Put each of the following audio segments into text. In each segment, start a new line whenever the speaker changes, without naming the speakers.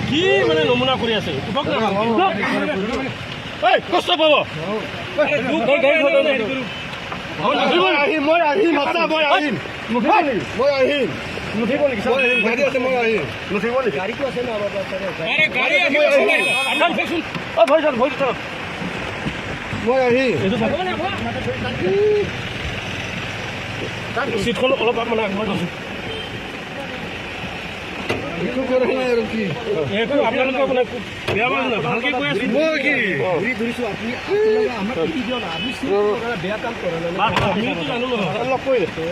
কি মানে নমুনা কৰি আছে কষ্ট পাব চিটখন অলপ মানে আপোনালোকে মানে বেয়া পাব না ভালকে কৈ আছো মই কি ধৰিছো আপুনি আমাক কি দিয় না আপুনি বেয়া কাম কৰে না আমিতো জানো অলপ কৈ আছো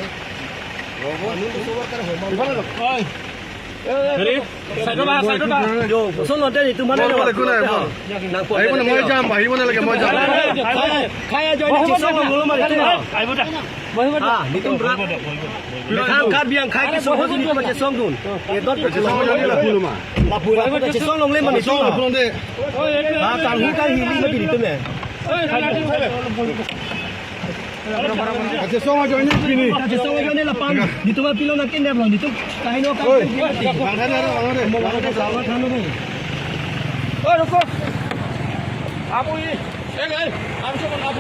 Aja songo join ini. Aja songo join lapan. Dito ba pilo natin dia belum dito. Kain no kan. Mau selamat hanu nih. Oh, ruko. Abu ini. Eh guys, aku coba abu.